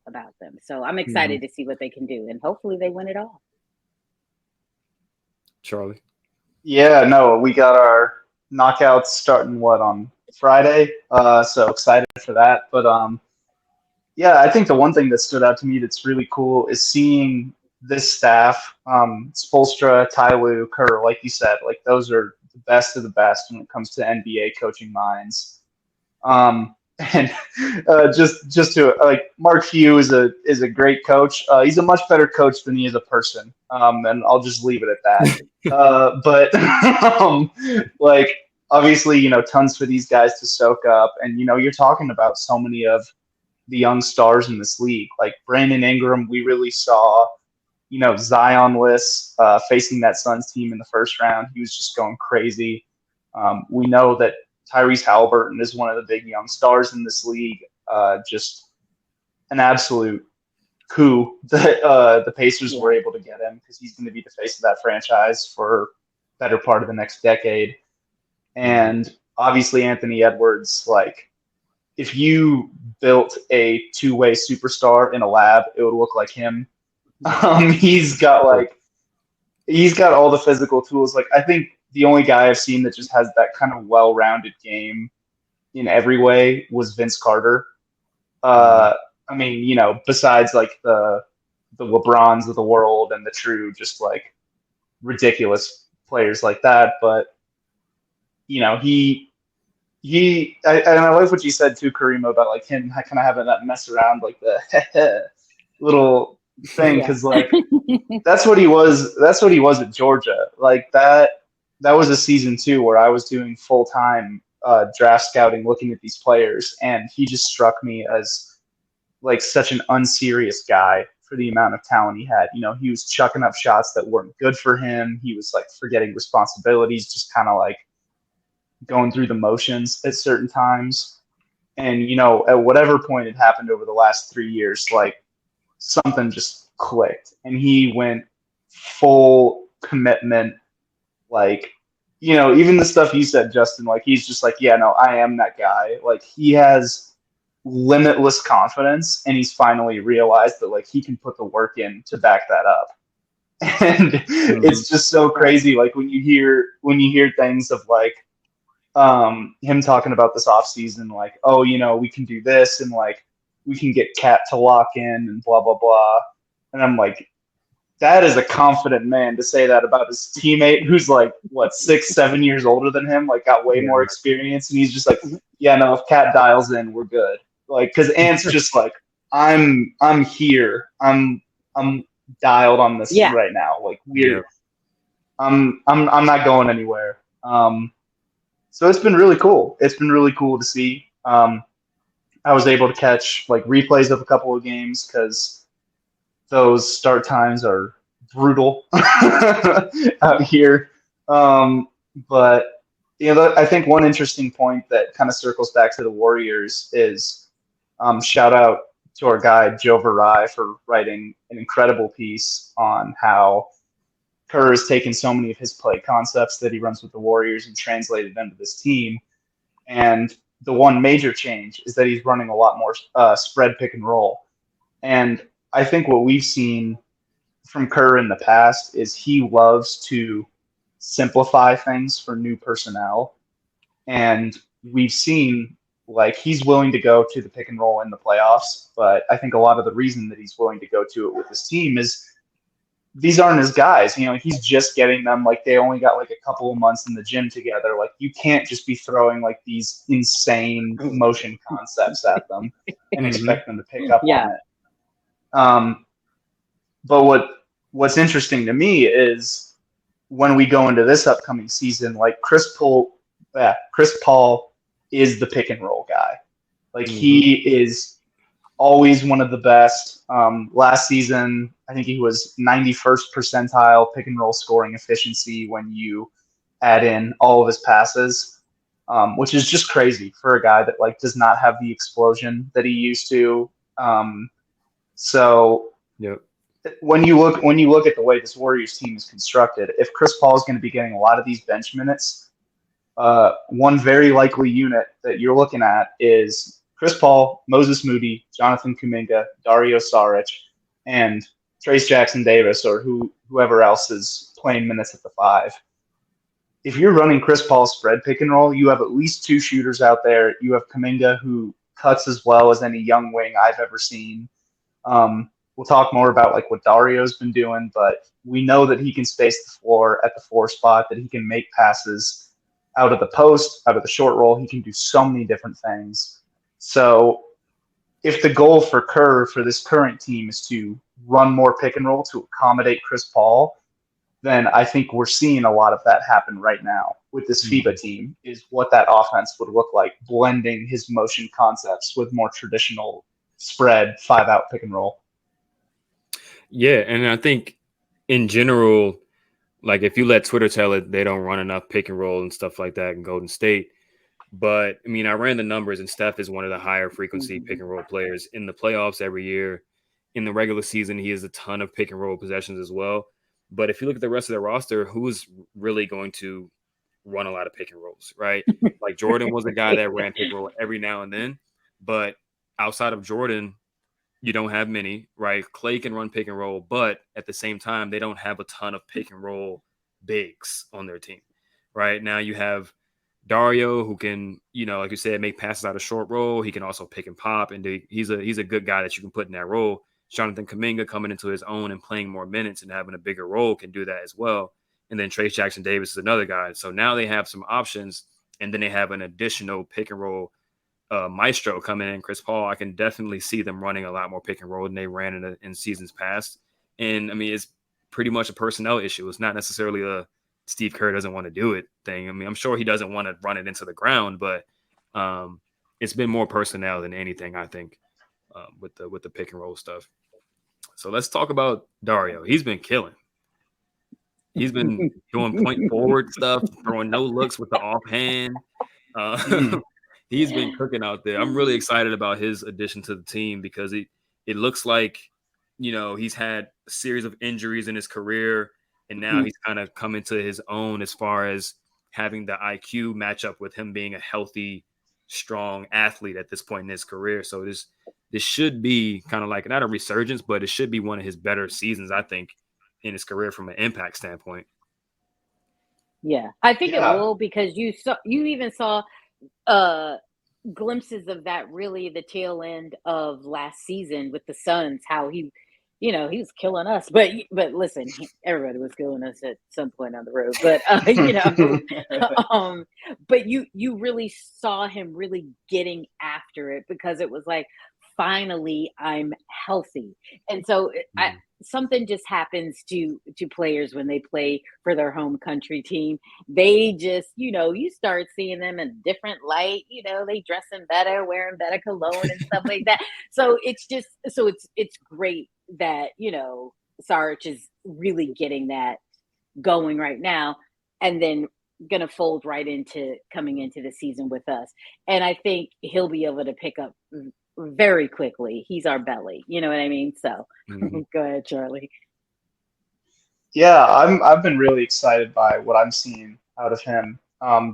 about them. So I'm excited to see what they can do, and hopefully they win it all.
Charlie.
Yeah, no, we got our knockouts starting on Friday. So excited for that. But yeah, I think the one thing that stood out to me that's really cool is seeing this staff, Spoelstra, Ty Lue, Kerr, like you said, like those are the best of the best when it comes to NBA coaching minds. And just to like Mark Few is a great coach. He's a much better coach than he is a person. And I'll just leave it at that. But like obviously, tons for these guys to soak up, and you're talking about so many of the young stars in this league, like Brandon Ingram. We really saw, Zion-less facing that Suns team in the first round. He was just going crazy. We know that Tyrese Halliburton is one of the big young stars in this league. Just an absolute coup that the Pacers were able to get him, because he's going to be the face of that franchise for better part of the next decade. And obviously Anthony Edwards, like if you built a two-way superstar in a lab, it would look like him. He's got all the physical tools. Like I think the only guy I've seen that just has that kind of well-rounded game in every way was Vince Carter. I mean, besides like the LeBrons of the world and the true just like ridiculous players like that, but I like what you said too, Kariemah, about like him kind of having that mess around, like the little thing, because like that's what he was. That's what he was at Georgia. Like that was a season 2 where I was doing full time draft scouting, looking at these players, and he just struck me as like such an unserious guy for the amount of talent he had. He was chucking up shots that weren't good for him. He was like forgetting responsibilities, just kind of like going through the motions at certain times. And, at whatever point it happened over the last 3 years, like something just clicked and he went full commitment. Like, even the stuff you said, Justin, like he's just like, yeah, no, I am that guy. Like he has limitless confidence, and he's finally realized that like he can put the work in to back that up. And it's just so crazy. Like when you hear things of like, him talking about this off season, like, oh, we can do this, and like we can get Cat to lock in and blah blah blah. And I'm like, that is a confident man to say that about his teammate who's like what 6-7 years older than him, like got way more experience, and he's just like, yeah, no, if Cat dials in, we're good. Like, because Ant's just like, I'm here, I'm dialed on this right now. Like I'm not going anywhere. So it's been really cool. It's been really cool to see. I was able to catch like replays of a couple of games because those start times are brutal out here. But I think one interesting point that kind of circles back to the Warriors is shout out to our guy Joe Varai for writing an incredible piece on how Kerr has taken so many of his play concepts that he runs with the Warriors and translated them to this team. And the one major change is that he's running a lot more spread pick and roll. And I think what we've seen from Kerr in the past is he loves to simplify things for new personnel. And we've seen like he's willing to go to the pick and roll in the playoffs. But I think a lot of the reason that he's willing to go to it with his team is these aren't his guys. He's just getting them. Like they only got like a couple of months in the gym together. Like you can't just be throwing like these insane motion concepts at them and expect them to pick up on it. But what's interesting to me is when we go into this upcoming season, like Chris Paul is the pick and roll guy. Like he is always one of the best. Last season, I think he was 91st percentile pick and roll scoring efficiency when you add in all of his passes. which is just crazy for a guy that like does not have the explosion that he used to. So
Yep.
when you look at the way this Warriors team is constructed, if Chris Paul is going to be getting a lot of these bench minutes, one very likely unit that you're looking at is Chris Paul, Moses Moody, Jonathan Kuminga, Dario Saric, and Trace Jackson Davis, or whoever else is playing minutes at the 5. If you're running Chris Paul's spread pick and roll, you have at least 2 shooters out there. You have Kuminga, who cuts as well as any young wing I've ever seen. We'll talk more about like what Dario's been doing, but we know that he can space the floor at the 4 spot, that he can make passes out of the post, out of the short roll. He can do so many different things. So if the goal for this current team is to run more pick and roll to accommodate Chris Paul, then I think we're seeing a lot of that happen right now with this FIBA team, is what that offense would look like, blending his motion concepts with more traditional spread 5-out pick and roll.
Yeah, and I think in general, like if you let Twitter tell it, they don't run enough pick and roll and stuff like that in Golden State. But I mean, I ran the numbers, and Steph is one of the higher frequency pick and roll players in the playoffs every year. In the regular season, he has a ton of pick and roll possessions as well. But if you look at the rest of the roster, who's really going to run a lot of pick and rolls, right? Like Jordan was a guy that ran pick and roll every now and then, but outside of Jordan, you don't have many, right? Clay can run pick and roll, but at the same time, they don't have a ton of pick and roll bigs on their team, right? Now you have Dario, who can, like you said, make passes out of short roll. He can also pick and pop, and he's a good guy that you can put in that role. Jonathan Kuminga coming into his own and playing more minutes and having a bigger role can do that as well. And then Trace Jackson Davis is another guy. So now they have some options, and then they have an additional pick and roll maestro coming in, Chris Paul. I can definitely see them running a lot more pick and roll than they ran in seasons past. And I mean, it's pretty much a personnel issue. It's not necessarily a Steve Kerr doesn't want to do it thing. I mean, I'm sure he doesn't want to run it into the ground, but it's been more personnel than anything, I think, with the pick and roll stuff. So let's talk about Dario. He's been killing. He's been doing point forward stuff, throwing no looks with the offhand. He's been cooking out there. I'm really excited about his addition to the team because it looks like, he's had a series of injuries in his career, and now he's kind of come into his own as far as having the IQ match up with him being a healthy, strong athlete at this point in his career. So this should be kind of like not a resurgence, but it should be one of his better seasons, I think, in his career from an impact standpoint.
Yeah, I think it will, because you even saw glimpses of that really the tail end of last season with the Suns, how he was killing us, but listen, everybody was killing us at some point on the road, but but you really saw him really getting after it, because it was like, finally I'm healthy. And so something just happens to players when they play for their home country team. They just, you start seeing them in a different light, they dressing better, wearing better cologne and stuff like that. So it's great that, Saric is really getting that going right now, and then going to fold right into coming into the season with us. And I think he'll be able to pick up very quickly. He's our belly, you know what I mean? So go ahead, Charlie.
Yeah, I've been really excited by what I'm seeing out of him.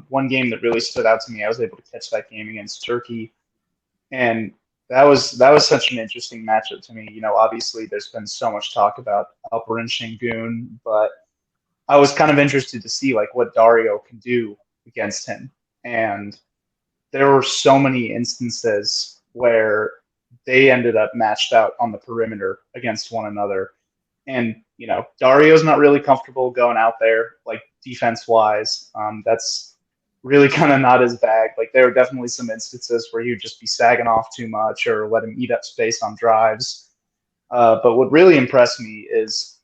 One game that really stood out to me, I was able to catch that game against Turkey, and that was such an interesting matchup to me. Obviously there's been so much talk about Alperen Şengün, but I was kind of interested to see like what Dario can do against him. And there were so many instances where they ended up matched out on the perimeter against one another. And, Dario's not really comfortable going out there, like defense-wise. That's really kind of not his bag. Like, there are definitely some instances where he'd just be sagging off too much or let him eat up space on drives. But what really impressed me is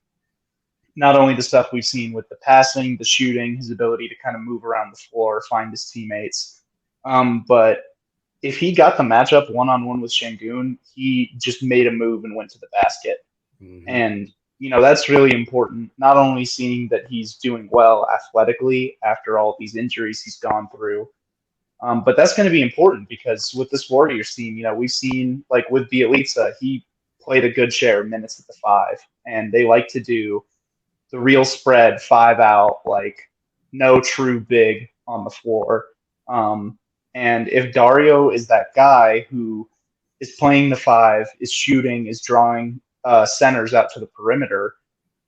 not only the stuff we've seen with the passing, the shooting, his ability to kind of move around the floor, find his teammates. But if he got the matchup one-on-one with Şengün, he just made a move and went to the basket. And, that's really important, not only seeing that he's doing well athletically after all these injuries he's gone through, But that's going to be important because with this Warriors team, we've seen like with Bielitsa, he played a good share of minutes at the 5, and they like to do the real spread 5 out, like no true big on the floor. And if Dario is that guy who is playing the 5, is shooting, is drawing centers out to the perimeter,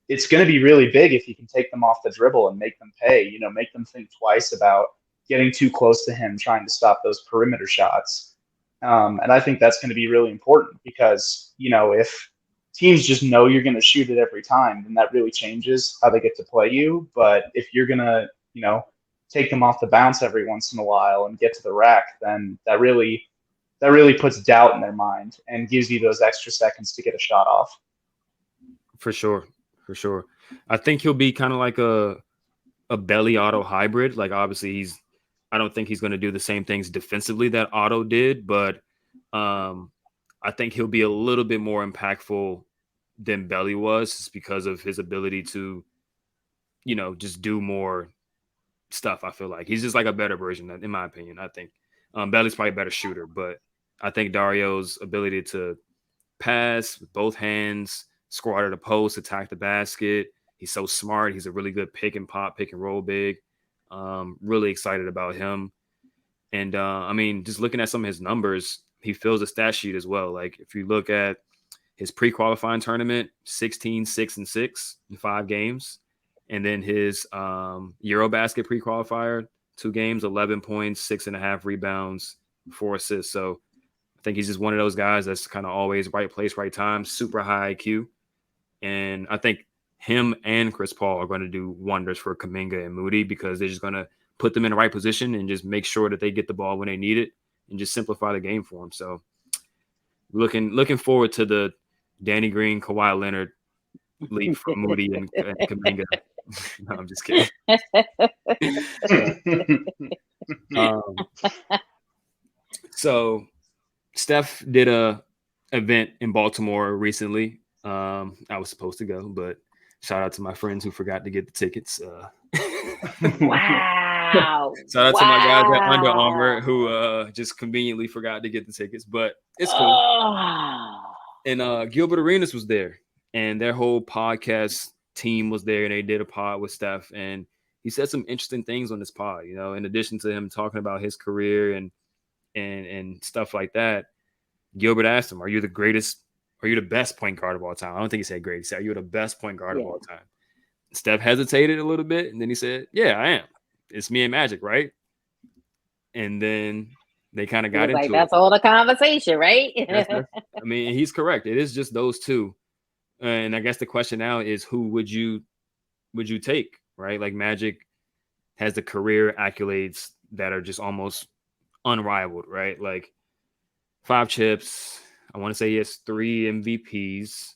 it's going to be really big if he can take them off the dribble and make them pay, make them think twice about getting too close to him, trying to stop those perimeter shots. And I think that's going to be really important because, if teams just know you're going to shoot it every time, then that really changes how they get to play you. But if you're going to, take them off the bounce every once in a while and get to the rack, then that really puts doubt in their mind and gives you those extra seconds to get a shot off.
For sure. I think he'll be kind of like a Belly Otto hybrid. Like obviously I don't think he's going to do the same things defensively that Otto did, but I think he'll be a little bit more impactful than Belly was just because of his ability to, just do more stuff. I feel like he's just like a better version, in my opinion. I think Belly's probably a better shooter, but I think Dario's ability to pass with both hands, score out of the post, attack the basket. He's so smart. He's a really good pick and roll big. Really excited about him. And just looking at some of his numbers, he fills a stat sheet as well. Like if you look at his pre-qualifying tournament, 16, 6, and 6 in 5 games. And then his Eurobasket pre-qualifier, 2 games, 11 points, 6.5 rebounds, 4 assists. So I think he's just one of those guys that's kind of always right place, right time, super high IQ. And I think him and Chris Paul are going to do wonders for Kuminga and Moody because they're just going to put them in the right position and just make sure that they get the ball when they need it and just simplify the game for them. So looking forward to the Danny Green, Kawhi Leonard leap from Moody and Kuminga. No, I'm just kidding. So Steph did a event in Baltimore recently. I was supposed to go, but shout out to my friends who forgot to get the tickets.
Wow.
Shout out to my guys at Under Armour who just conveniently forgot to get the tickets, but it's cool.
Oh.
And Gilbert Arenas was there, and their whole podcast team was there, and they did a pod with Steph, and he said some interesting things on this pod, in addition to him talking about his career and stuff like that. Gilbert asked him, are you the best point guard of all time? I don't think he said great. He said, are you the best point guard of all time? Steph hesitated a little bit, and then he said, yeah, I am. It's me and Magic, right? And then they kind of got into it.
That's all the conversation, right?
He's correct. It is just those two. And I guess the question now is, who would you take, right? Like Magic has the career accolades that are just almost unrivaled, right? Like 5 chips. I want to say he has 3 MVPs,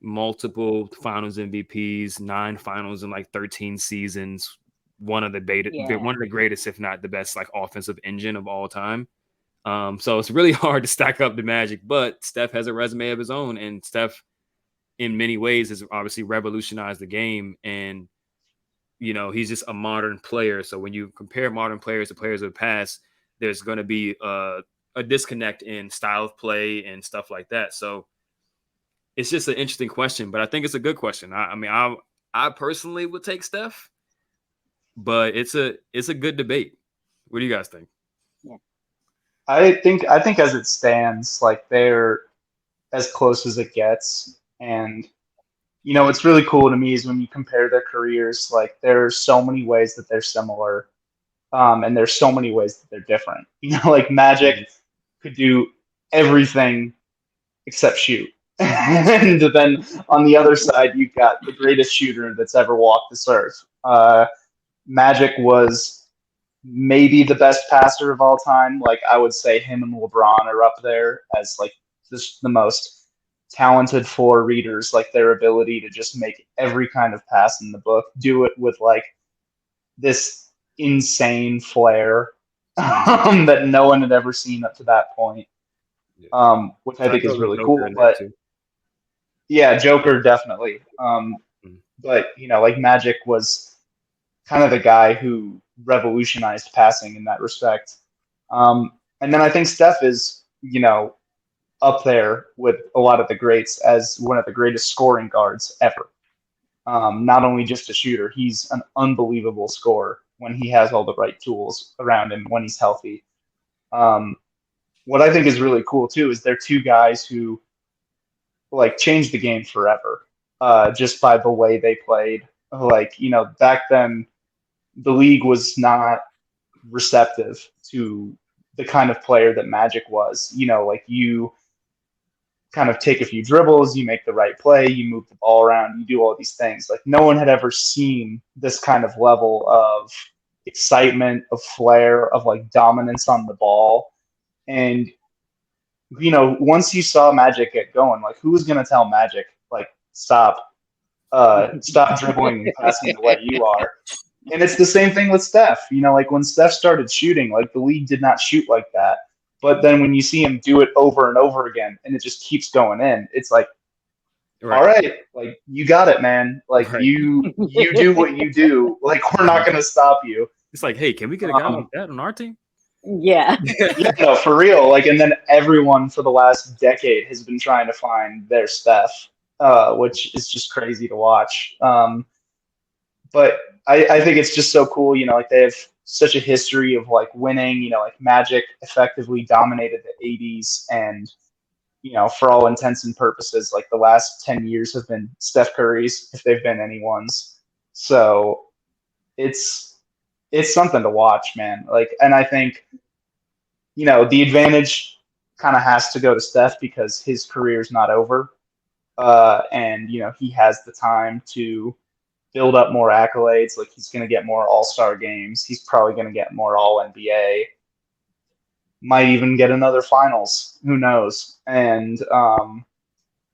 multiple finals MVPs, 9 finals in like 13 seasons. One of the greatest, if not the best, like offensive engine of all time. So it's really hard to stack up the Magic, but Steph has a resume of his own, and Steph in many ways has obviously revolutionized the game. And, he's just a modern player. So when you compare modern players to players of the past, there's going to be a disconnect in style of play and stuff like that. So it's just an interesting question, but I think it's a good question. I personally would take Steph, but it's a good debate. What do you guys think?
Yeah. I think as it stands, like they're as close as it gets. And, what's really cool to me is when you compare their careers, like there's so many ways that they're similar. And there's so many ways that they're different. Like Magic could do everything except shoot. And then on the other side, you've got the greatest shooter that's ever walked this earth. Magic was maybe the best passer of all time. Like I would say him and LeBron are up there as like just the most talented floor readers, like their ability to just make every kind of pass in the book, do it with like this insane flair that no one had ever seen up to that point, which I think is really cool. But yeah, Joker definitely. But like Magic was kind of the guy who revolutionized passing in that respect. And then I think Steph is, up there with a lot of the greats as one of the greatest scoring guards ever. Not only just a shooter, he's an unbelievable scorer when he has all the right tools around him, when he's healthy. Um, what I think is really cool too is they're two guys who like changed the game forever, just by the way they played. Like, back then the league was not receptive to the kind of player that Magic was. Like you kind of take a few dribbles, you make the right play, you move the ball around, you do all these things. Like no one had ever seen this kind of level of excitement, of flair, of like dominance on the ball. And once you saw Magic get going, like who was gonna tell Magic, like, stop dribbling and passing the way you are? And it's the same thing with Steph. Like when Steph started shooting, like the league did not shoot like that. But then when you see him do it over and over again and it just keeps going in, it's like,
Right.
all right, like you got it, man. Like
Right.
you do what you do. Like we're not gonna stop you.
It's like, hey, can we get a guy like that on our team?
Yeah.
Yeah, no, for real. Like, and then everyone for the last decade has been trying to find their Steph, which is just crazy to watch. But I think it's just so cool, like they have such a history of like winning, like Magic effectively dominated the 80s and, for all intents and purposes, like the last 10 years have been Steph Curry's, if they've been anyone's. So it's something to watch, man. Like, and I think, the advantage kind of has to go to Steph because his career is not over. And, he has the time to build up more accolades. Like he's going to get more All-Star games. He's probably going to get more All-NBA. Might even get another finals. Who knows? And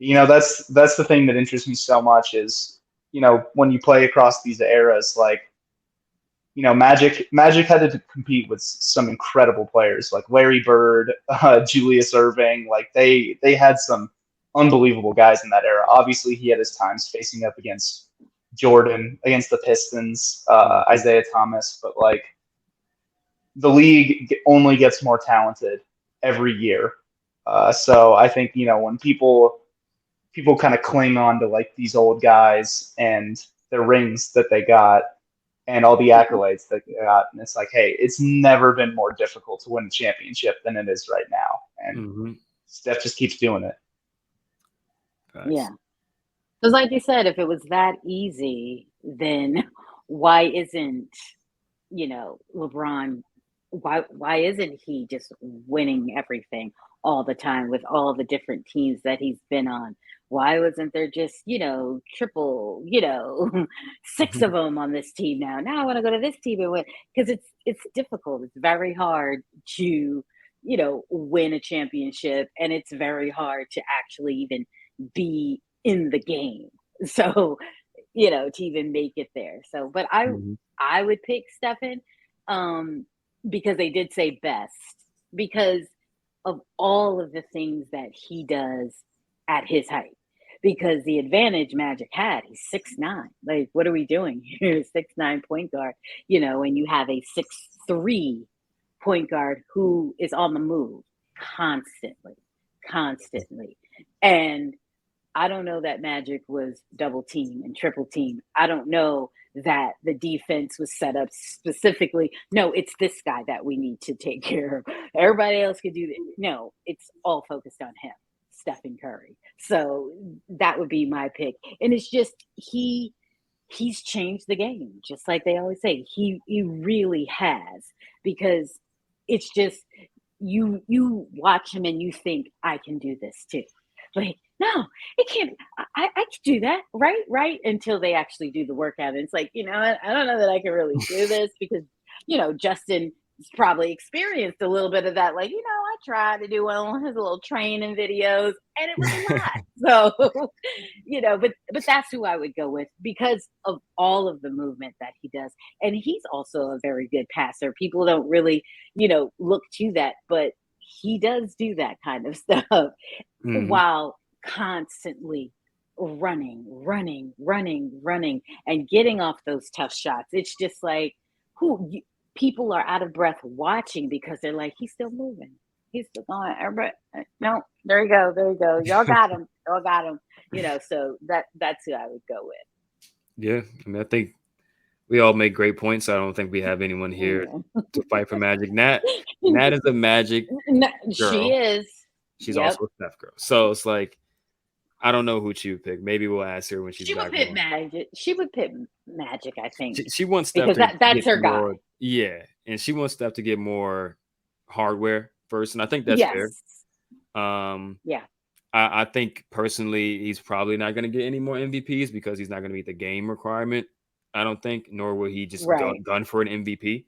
that's the thing that interests me so much is when you play across these eras, like Magic had to compete with some incredible players like Larry Bird, Julius Erving. Like they had some unbelievable guys in that era. Obviously, he had his times facing up against Jordan, against the Pistons, Isaiah Thomas, but like the league only gets more talented every year. So I think when people kind of cling on to like these old guys and the rings that they got and all the accolades that they got, and it's like, hey, it's never been more difficult to win a championship than it is right now, and Steph just keeps doing it.
Nice.
Yeah. Because like you said, if it was that easy, then why isn't, LeBron, why isn't he just winning everything all the time with all the different teams that he's been on? Why wasn't there just, triple, 6 of them on this team now? Now I want to go to this team and win. Because it's difficult. It's very hard to, win a championship. And it's very hard to actually even be in the game. So, to even make it there. So, but I would pick Stephen because they did say best because of all of the things that he does at his height. Because the advantage Magic had, he's 6'9". Like, what are we doing here? 6'9" point guard, and you have a 6'3" point guard who is on the move constantly. And I don't know that Magic was double team and triple team. I don't know that the defense was set up specifically. No, it's this guy that we need to take care of. Everybody else could do this. No, it's all focused on him, Stephen Curry. So that would be my pick. And it's just he's changed the game, just like they always say. He really has, because it's just you watch him and you think, I can do this too. Like, no, it can't. I can do that, right? Until they actually do the workout. And it's like, I don't know that I can really do this because, Justin probably experienced a little bit of that. Like, I tried to do one of his little training videos and it was a lot. So, but that's who I would go with because of all of the movement that he does. And he's also a very good passer. People don't really, look to that, but he does do that kind of stuff while constantly running and getting off those tough shots. It's just like people are out of breath watching because they're like, he's still moving. He's still going. Everybody, no, there you go. There you go. Y'all got him. Y'all got him. So that's who I would go with.
Yeah. I mean, I think we all make great points. So I don't think we have anyone here to fight for Magic. Nat is a Magic girl.
She is.
She's also a Steph girl. So it's like, I don't know who she would pick. Maybe we'll ask her when she's back.
She would pick Magic. She would pick Magic, I think.
She wants Steph
because that's her
more,
guy.
Yeah, and she wants Steph to get more hardware first, and I think that's fair.
Yeah.
I think personally he's probably not going to get any more MVPs because he's not going to meet the game requirement. I don't think, nor will he just gun for an MVP.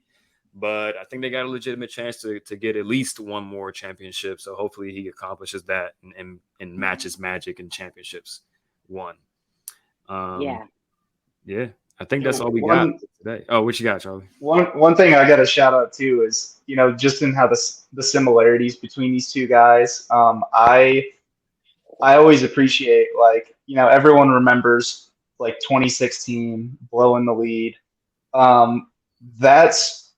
But I think they got a legitimate chance to get at least one more championship. So hopefully he accomplishes that and matches Magic in championships won. Yeah. I think that's all we got today. Oh, what you got, Charlie?
One thing I got to shout out to is, just in how the similarities between these two guys. I always appreciate, everyone remembers 2016 blowing the lead. That's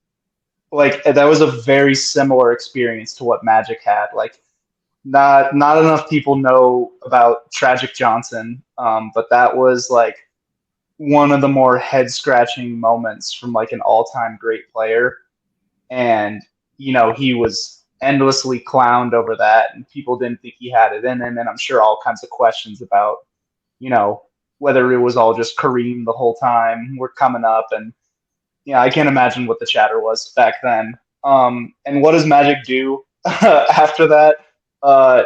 that was a very similar experience to what Magic had. Not enough people know about Tragic Johnson, but that was one of the more head scratching moments from an all-time great player. And, he was endlessly clowned over that, and people didn't think he had it in him. And I'm sure all kinds of questions about, whether it was all just Kareem the whole time. We're coming up, and I can't imagine what the chatter was back then. And what does Magic do after that?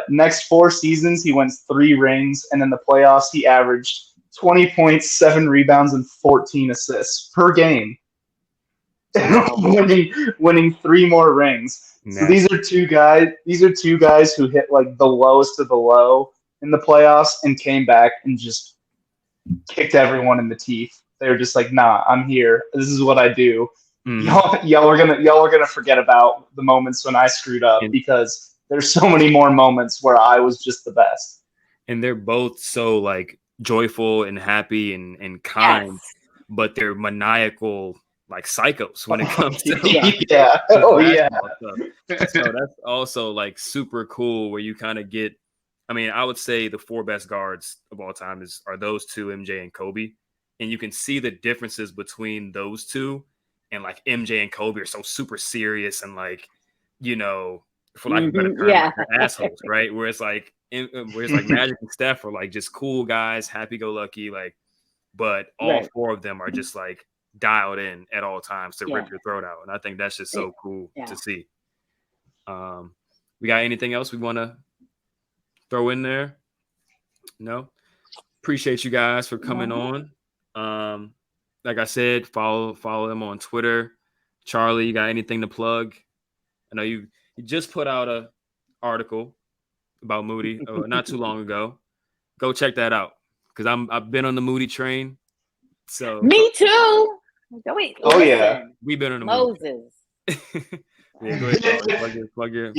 Next 4 seasons, he wins 3 rings, and in the playoffs, he averaged 20 points, 7 rebounds, and 14 assists per game, winning 3 more rings. So these are two guys who hit the lowest of the low in the playoffs and came back and just kicked everyone in the teeth. They were just like, nah, I'm here. This is what I do. Y'all are gonna forget about the moments when I screwed up, because there's so many more moments where I was just the best.
And they're both so joyful and happy and kind, but they're maniacal psychos when it comes to stuff. So that's also super cool, where you kind of get, I would say the 4 best guards of all time are those two, MJ and Kobe. And you can see the differences between those two, and MJ and Kobe are so super serious and for lack of a better term, they're assholes, right? Whereas Magic and Steph are just cool guys, happy go lucky, but all 4 of them are just dialed in at all times to rip your throat out. And I think that's just so cool to see. We got anything else we want to throw in there? No? Appreciate you guys for coming on. Like I said, follow them on Twitter. Charlie, you got anything to plug? I know you just put out a article about Moody not too long ago. Go check that out, because I've been on the Moody train. So
me too.
We've been on the
Moses.
Go ahead, plug your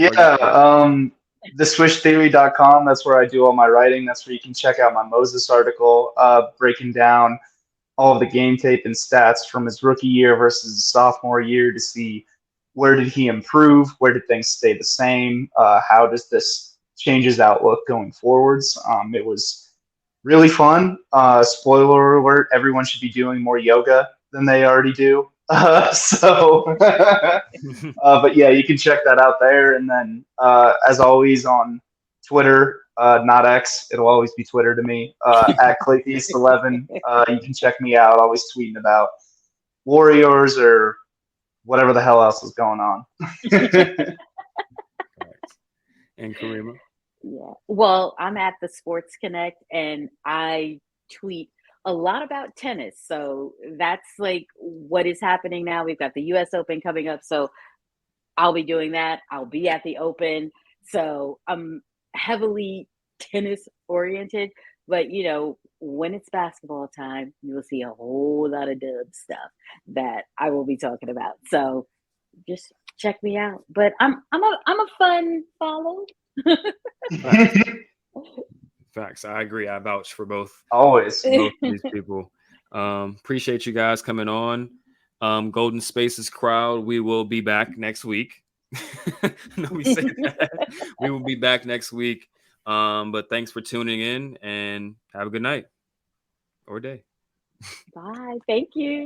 theswishtheory.com. That's where I do all my writing. That's where you can check out my Moses article, breaking down all of the game tape and stats from his rookie year versus his sophomore year to see where did he improve, where did things stay the same, how does this change his outlook going forwards. It was really fun. Spoiler alert, everyone should be doing more yoga than they already do. But yeah, you can check that out there. And then as always on Twitter, not X, it'll always be Twitter to me, at Claytheist11. You can check me out, always tweeting about Warriors or whatever the hell else is going on.
And Kariemah?
Yeah. Well, I'm at the Sports Connect, and I tweet a lot about tennis. So that's what is happening now. We've got the US Open coming up. So I'll be doing that. I'll be at the Open. So I'm heavily tennis oriented, but when it's basketball time, you will see a whole lot of dub stuff that I will be talking about. So just check me out. But I'm a fun follow.
Facts. I agree. I vouch for both.
Always.
Both of these people. Appreciate you guys coming on. Golden Spaces crowd, we will be back next week. No, we say that. We will be back next week. But thanks for tuning in and have a good night or day.
Bye. Thank you.